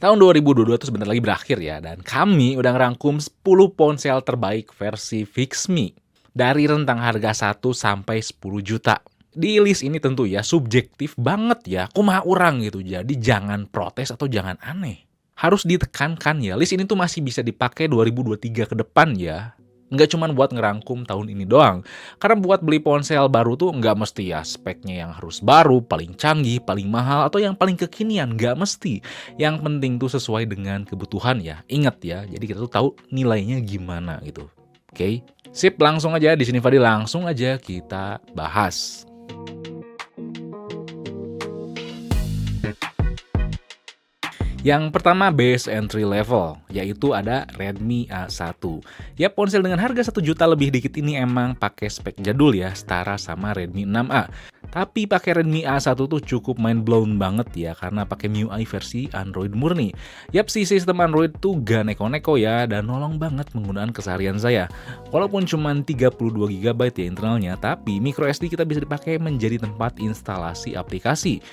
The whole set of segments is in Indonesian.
Tahun 2022 tuh sebentar lagi berakhir ya, dan kami udah ngerangkum 10 ponsel terbaik versi Fixme dari rentang harga 1 sampai 10 juta. Di list ini tentu ya subjektif banget ya, kumaha urang gitu. Jadi jangan protes atau jangan aneh. Harus ditekankan ya, list ini tuh masih bisa dipakai 2023 ke depan ya. Nggak cuman buat ngerangkum tahun ini doang. Karena buat beli ponsel baru tuh nggak mesti ya speknya yang harus baru, paling canggih, paling mahal, atau yang paling kekinian. Nggak mesti. Yang penting tuh sesuai dengan kebutuhan ya. Ingat ya, jadi kita tuh tahu nilainya gimana gitu. Oke? Sip, langsung aja. Di sini Fadil, langsung aja kita bahas. Yang pertama base entry level, yaitu ada Redmi A1. Ya ponsel dengan harga 1 juta lebih dikit ini emang pakai spek jadul ya, setara sama Redmi 6A. Tapi pakai Redmi A1 tuh cukup mind blown banget ya, karena pakai MIUI versi Android murni. Yap, si sistem Android tuh gak neko-neko ya, dan nolong banget penggunaan keseharian saya. Walaupun cuma 32 GB ya internalnya, tapi microSD kita bisa dipakai menjadi tempat instalasi aplikasi.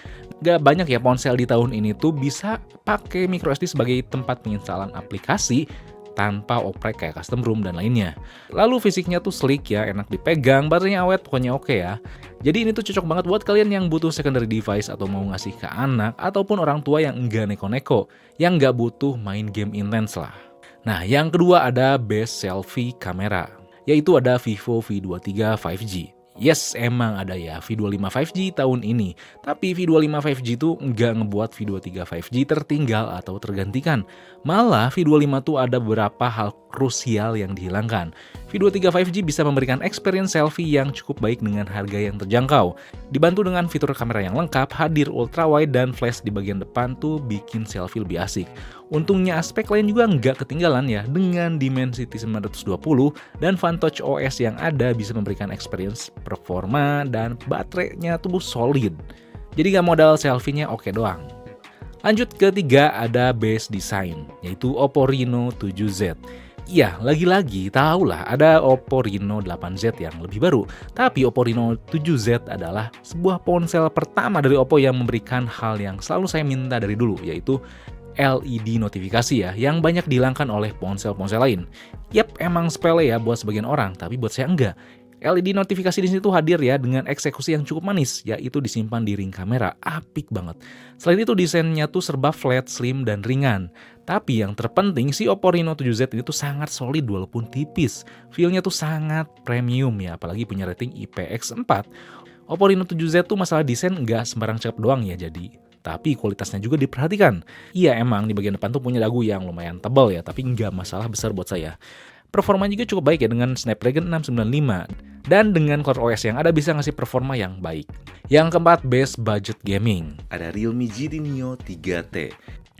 Gak banyak ya ponsel di tahun ini tuh bisa pakai microSD sebagai tempat penginstalan aplikasi tanpa oprek kayak custom ROM dan lainnya. Lalu fisiknya tuh sleek ya, enak dipegang, baterainya awet, pokoknya oke ya. Jadi ini tuh cocok banget buat kalian yang butuh secondary device atau mau ngasih ke anak ataupun orang tua yang enggak neko-neko, yang nggak butuh main game intens lah. Nah, yang kedua ada best selfie kamera, yaitu ada Vivo V23 5G. Yes, emang ada ya V25 5G tahun ini. Tapi V25 5G itu nggak ngebuat V23 5G tertinggal atau tergantikan. Malah V25 tuh ada beberapa hal krusial yang dihilangkan. V23 5G bisa memberikan experience selfie yang cukup baik dengan harga yang terjangkau. Dibantu dengan fitur kamera yang lengkap, hadir ultrawide dan flash di bagian depan tuh bikin selfie lebih asik. Untungnya aspek lain juga nggak ketinggalan ya, dengan Dimensity 920 dan Vantage OS yang ada bisa memberikan experience performa dan baterainya tuh solid. Jadi nggak modal selfie-nya oke doang. Lanjut ketiga ada base design, yaitu Oppo Reno 7Z. Iya, lagi-lagi tahulah ada Oppo Reno 8Z yang lebih baru. Tapi Oppo Reno 7Z adalah sebuah ponsel pertama dari Oppo yang memberikan hal yang selalu saya minta dari dulu, yaitu LED notifikasi ya, yang banyak dihilangkan oleh ponsel-ponsel lain. Yap, emang sepele ya buat sebagian orang, tapi buat saya enggak. LED notifikasi di sini tuh hadir ya dengan eksekusi yang cukup manis, yaitu disimpan di ring kamera, apik banget. Selain itu desainnya tuh serba flat, slim, dan ringan. Tapi yang terpenting si Oppo Reno 7Z ini tuh sangat solid walaupun tipis. Feel-nya tuh sangat premium ya, apalagi punya rating IPX4. Oppo Reno 7Z tuh masalah desain nggak sembarang cakep doang ya jadi. Tapi kualitasnya juga diperhatikan. Iya emang di bagian depan tuh punya dagu yang lumayan tebal ya, tapi nggak masalah besar buat saya. Performa juga cukup baik ya dengan Snapdragon 695. Dan dengan ColorOS yang ada bisa ngasih performa yang baik. Yang keempat, best budget gaming. Ada Realme GT Neo 3T.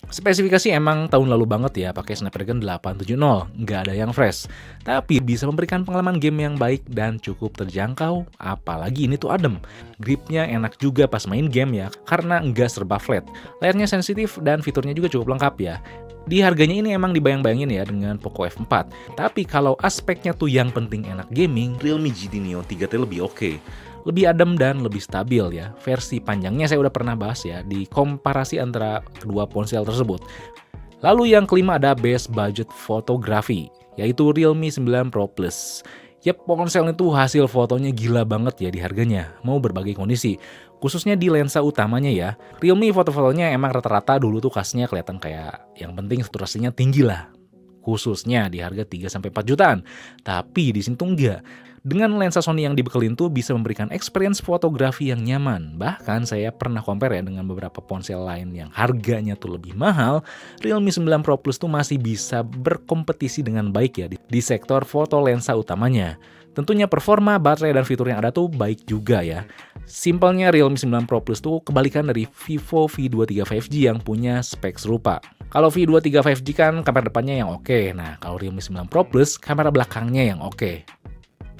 Spesifikasi emang tahun lalu banget ya, pakai Snapdragon 870, nggak ada yang fresh. Tapi bisa memberikan pengalaman game yang baik dan cukup terjangkau, apalagi ini tuh adem. Gripnya enak juga pas main game ya, karena nggak serba flat. Layarnya sensitif dan fiturnya juga cukup lengkap ya. Di harganya ini emang dibayang-bayangin ya dengan Poco F4. Tapi kalau aspeknya tuh yang penting enak gaming, Realme GT Neo 3T lebih oke. Lebih adem dan lebih stabil ya. Versi panjangnya saya udah pernah bahas ya di komparasi antara kedua ponsel tersebut. Lalu yang kelima ada best budget fotografi, yaitu Realme 9 Pro Plus. Yap, ponsel itu hasil fotonya gila banget ya di harganya, mau berbagai kondisi. Khususnya di lensa utamanya ya. Realme foto-fotonya emang rata-rata dulu tuh kasnya kelihatan kayak yang penting saturasinya tinggi lah. Khususnya di harga 3-4 jutaan. Tapi di sini tuh enggak. Dengan lensa Sony yang dibekelin tuh bisa memberikan experience fotografi yang nyaman. Bahkan saya pernah compare ya dengan beberapa ponsel lain yang harganya tuh lebih mahal. Realme 9 Pro Plus tuh masih bisa berkompetisi dengan baik ya di sektor foto lensa utamanya. Tentunya performa, baterai, dan fitur yang ada tuh baik juga ya. Simpelnya Realme 9 Pro Plus tuh kebalikan dari Vivo V23 5G yang punya spek serupa. Kalau V23 5G kan kamera depannya yang oke. Nah, kalau Realme 9 Pro Plus kamera belakangnya yang oke.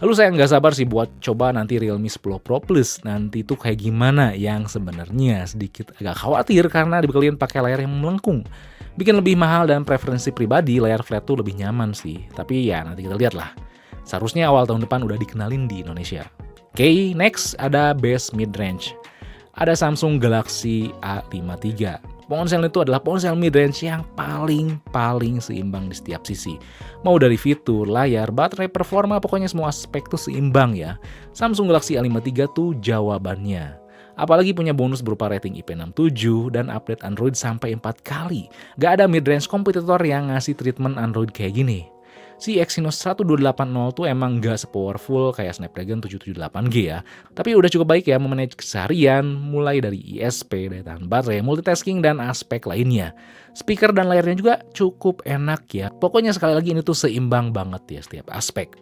Lalu saya nggak sabar sih buat coba nanti Realme 10 Pro Plus. Nanti tuh kayak gimana, yang sebenarnya sedikit agak khawatir karena dibekelin pakai layar yang melengkung. Bikin lebih mahal dan preferensi pribadi layar flat tuh lebih nyaman sih. Tapi ya nanti kita lihat lah. Seharusnya awal tahun depan udah dikenalin di Indonesia. Oke, next ada best mid-range. Ada Samsung Galaxy A53. Ponsel itu adalah ponsel mid-range yang paling seimbang di setiap sisi. Mau dari fitur, layar, baterai, performa, pokoknya semua aspek tuh seimbang ya. Samsung Galaxy A53 tuh jawabannya. Apalagi punya bonus berupa rating IP67 dan update Android sampai 4 kali. Gak ada mid-range kompetitor yang ngasih treatment Android kayak gini. Si Exynos 1280 tuh emang gak sepowerful kayak Snapdragon 778G ya. Tapi udah cukup baik ya memanage keseharian, mulai dari ISP, daya tahan baterai, multitasking, dan aspek lainnya. Speaker dan layarnya juga cukup enak ya. Pokoknya sekali lagi ini tuh seimbang banget ya setiap aspek.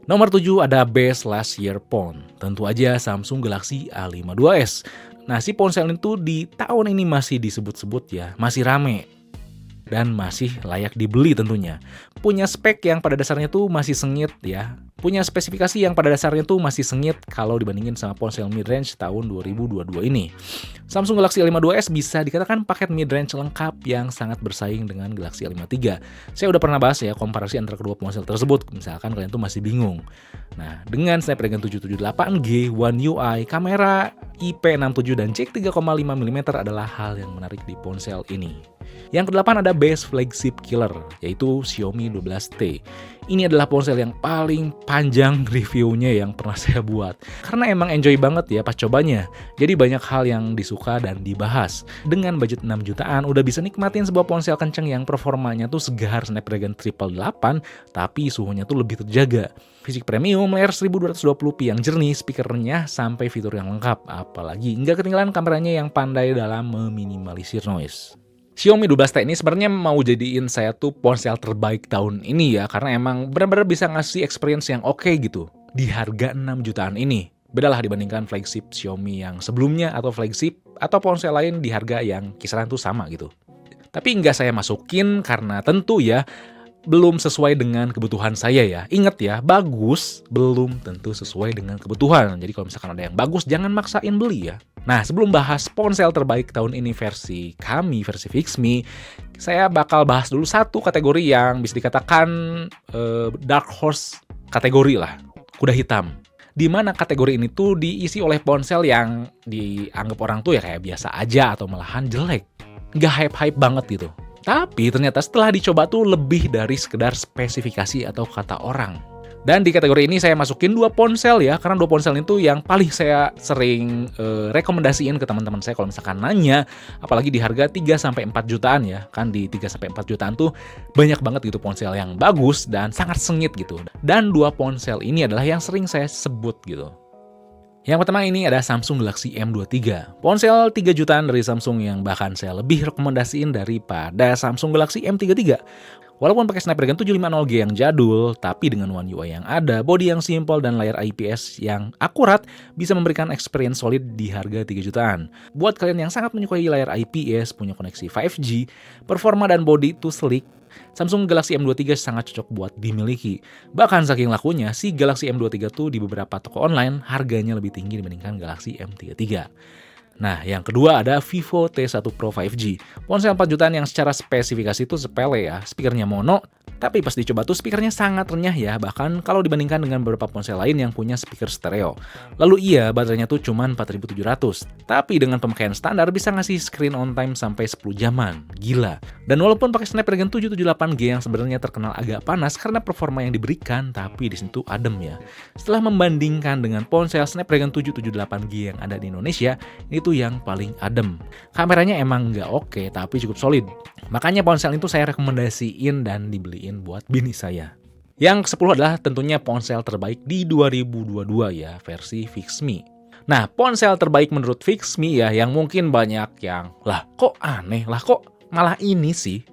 Nomor 7 ada best last year phone. Tentu aja Samsung Galaxy A52s. Nah, si ponsel itu di tahun ini masih disebut-sebut ya, masih rame. Dan masih layak dibeli tentunya. Punya spek yang pada dasarnya tuh masih sengit ya. Punya spesifikasi yang pada dasarnya tuh masih sengit kalau dibandingin sama ponsel mid-range tahun 2022 ini. Samsung Galaxy A52s bisa dikatakan paket mid-range lengkap yang sangat bersaing dengan Galaxy A53. Saya udah pernah bahas ya komparasi antara kedua ponsel tersebut, misalkan kalian tuh masih bingung. Nah, dengan Snapdragon 778G, One UI, kamera IP67 dan jack 3,5mm adalah hal yang menarik di ponsel ini. Yang kedelapan ada best flagship killer, yaitu Xiaomi 12T. Ini adalah ponsel yang paling panjang reviewnya yang pernah saya buat. Karena emang enjoy banget ya pas cobanya. Jadi banyak hal yang disuka dan dibahas. Dengan budget 6 jutaan, udah bisa nikmatin sebuah ponsel kenceng yang performanya tuh segar Snapdragon 888, tapi suhunya tuh lebih terjaga. Fisik premium, layar 1220p yang jernih, speakernya sampai fitur yang lengkap. Apalagi nggak ketinggalan kameranya yang pandai dalam meminimalisir noise. Xiaomi 12T ini sebenarnya mau jadiin saya tuh ponsel terbaik tahun ini ya, karena emang benar-benar bisa ngasih experience yang oke gitu di harga 6 jutaan ini. Bedalah dibandingkan flagship Xiaomi yang sebelumnya atau flagship atau ponsel lain di harga yang kisaran tuh sama gitu. Tapi nggak saya masukin karena tentu ya belum sesuai dengan kebutuhan saya ya. Ingat ya, bagus belum tentu sesuai dengan kebutuhan. Jadi kalau misalkan ada yang bagus, jangan maksain beli ya. Nah, sebelum bahas ponsel terbaik tahun ini versi kami, versi Fixme, saya bakal bahas dulu satu kategori yang bisa dikatakan dark horse kategori lah, kuda hitam. Di mana kategori ini tuh diisi oleh ponsel yang dianggap orang tuh ya kayak biasa aja atau malahan jelek. Nggak hype-hype banget gitu. Tapi ternyata setelah dicoba tuh lebih dari sekedar spesifikasi atau kata orang. Dan di kategori ini saya masukin 2 ponsel ya, karena 2 ponsel itu yang paling saya sering rekomendasiin ke teman-teman saya kalau misalkan nanya, apalagi di harga 3-4 jutaan ya. Kan di 3-4 jutaan tuh banyak banget gitu ponsel yang bagus dan sangat sengit gitu. Dan 2 ponsel ini adalah yang sering saya sebut gitu. Yang pertama ini ada Samsung Galaxy M23. Ponsel 3 jutaan dari Samsung yang bahkan saya lebih rekomendasiin daripada Samsung Galaxy M33. Walaupun pakai Snapdragon 750G yang jadul, tapi dengan One UI yang ada, body yang simple dan layar IPS yang akurat bisa memberikan experience solid di harga 3 jutaan. Buat kalian yang sangat menyukai layar IPS, punya koneksi 5G, performa dan body itu sleek, Samsung Galaxy M23 sangat cocok buat dimiliki. Bahkan saking lakunya, si Galaxy M23 tuh di beberapa toko online harganya lebih tinggi dibandingkan Galaxy M33. Nah, yang kedua ada Vivo T1 Pro 5G. Ponsel 4 jutaan yang secara spesifikasi itu sepele ya. Speakernya mono, tapi pas dicoba tuh speakernya sangat renyah ya, bahkan kalau dibandingkan dengan beberapa ponsel lain yang punya speaker stereo. Lalu iya, baterainya tuh cuma 4700, tapi dengan pemakaian standar bisa ngasih screen on time sampai 10 jaman. Gila. Dan walaupun pakai Snapdragon 778G yang sebenarnya terkenal agak panas karena performa yang diberikan, tapi di situ adem ya. Setelah membandingkan dengan ponsel Snapdragon 778G yang ada di Indonesia, itu yang paling adem. Kameranya emang nggak oke, tapi cukup solid. Makanya ponsel itu saya rekomendasiin dan dibeliin buat bini saya. Yang ke-10 adalah tentunya ponsel terbaik di 2022 ya, versi Fixme. Nah, ponsel terbaik menurut Fixme ya, yang mungkin banyak yang, lah kok aneh, lah kok malah ini sih.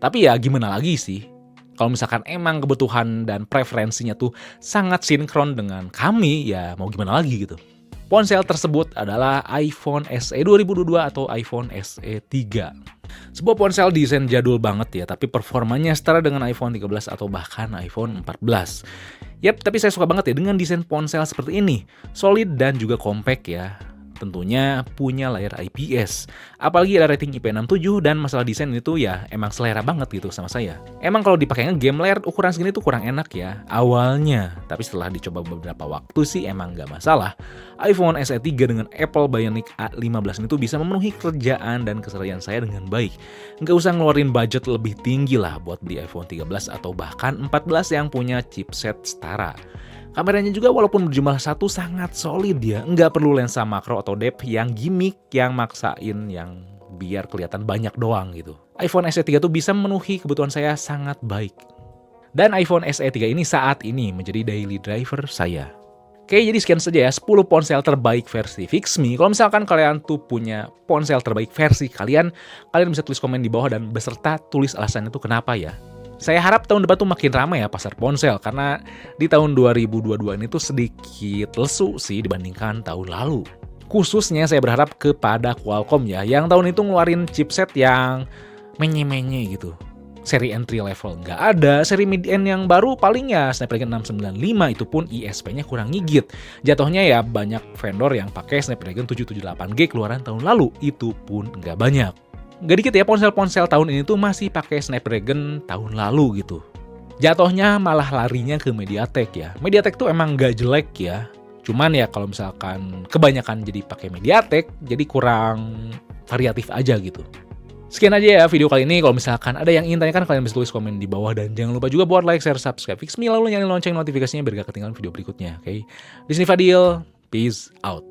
Tapi ya gimana lagi sih. Kalau misalkan emang kebutuhan dan preferensinya tuh sangat sinkron dengan kami, ya mau gimana lagi gitu. Ponsel tersebut adalah iPhone SE 2022 atau iPhone SE 3. Sebuah ponsel desain jadul banget ya, tapi performanya setara dengan iPhone 13 atau bahkan iPhone 14. Yap, tapi saya suka banget ya dengan desain ponsel seperti ini. Solid dan juga compact ya. tentunya punya layar IPS. Apalagi ada rating IP67 dan masalah desain itu ya emang selera banget gitu sama saya. Emang kalau dipakai nge-game layar ukuran segini tuh kurang enak ya awalnya, tapi setelah dicoba beberapa waktu sih emang nggak masalah. iPhone SE 3 dengan Apple Bionic A15 itu bisa memenuhi kerjaan dan keseharian saya dengan baik. Nggak usah ngeluarin budget lebih tinggi lah buat beli iPhone 13 atau bahkan 14 yang punya chipset setara. Kameranya juga walaupun berjumlah satu sangat solid ya, nggak perlu lensa makro atau depth yang gimmick yang maksain yang biar kelihatan banyak doang gitu. iPhone SE 3 tuh bisa memenuhi kebutuhan saya sangat baik. Dan iPhone SE 3 ini saat ini menjadi daily driver saya. Oke, jadi sekian saja ya 10 ponsel terbaik versi Fixme. Kalau misalkan kalian tuh punya ponsel terbaik versi kalian bisa tulis komen di bawah dan beserta tulis alasan itu kenapa ya. Saya harap tahun depan tuh makin ramai ya pasar ponsel, karena di tahun 2022 ini tuh sedikit lesu sih dibandingkan tahun lalu. Khususnya saya berharap kepada Qualcomm ya, yang tahun itu ngeluarin chipset yang menye-menye gitu. Seri entry level nggak ada, seri mid-end yang baru paling ya Snapdragon 695, itu pun ISP-nya kurang ngigit. Jatuhnya ya banyak vendor yang pakai Snapdragon 778G keluaran tahun lalu, itu pun nggak banyak. Gak dikit ya ponsel-ponsel tahun ini tuh masih pakai Snapdragon tahun lalu gitu. Jatuhnya malah larinya ke MediaTek ya. MediaTek tuh emang gak jelek ya. Cuman ya kalau misalkan kebanyakan jadi pakai MediaTek, jadi kurang variatif aja gitu. Sekian aja ya video kali ini. Kalau misalkan ada yang ingin tanyakan, kalian bisa tulis komen di bawah. Dan jangan lupa juga buat like, share, subscribe Fixme, lalu nyalain lonceng notifikasinya biar gak ketinggalan video berikutnya. Oke? Di sini Fadil, peace out.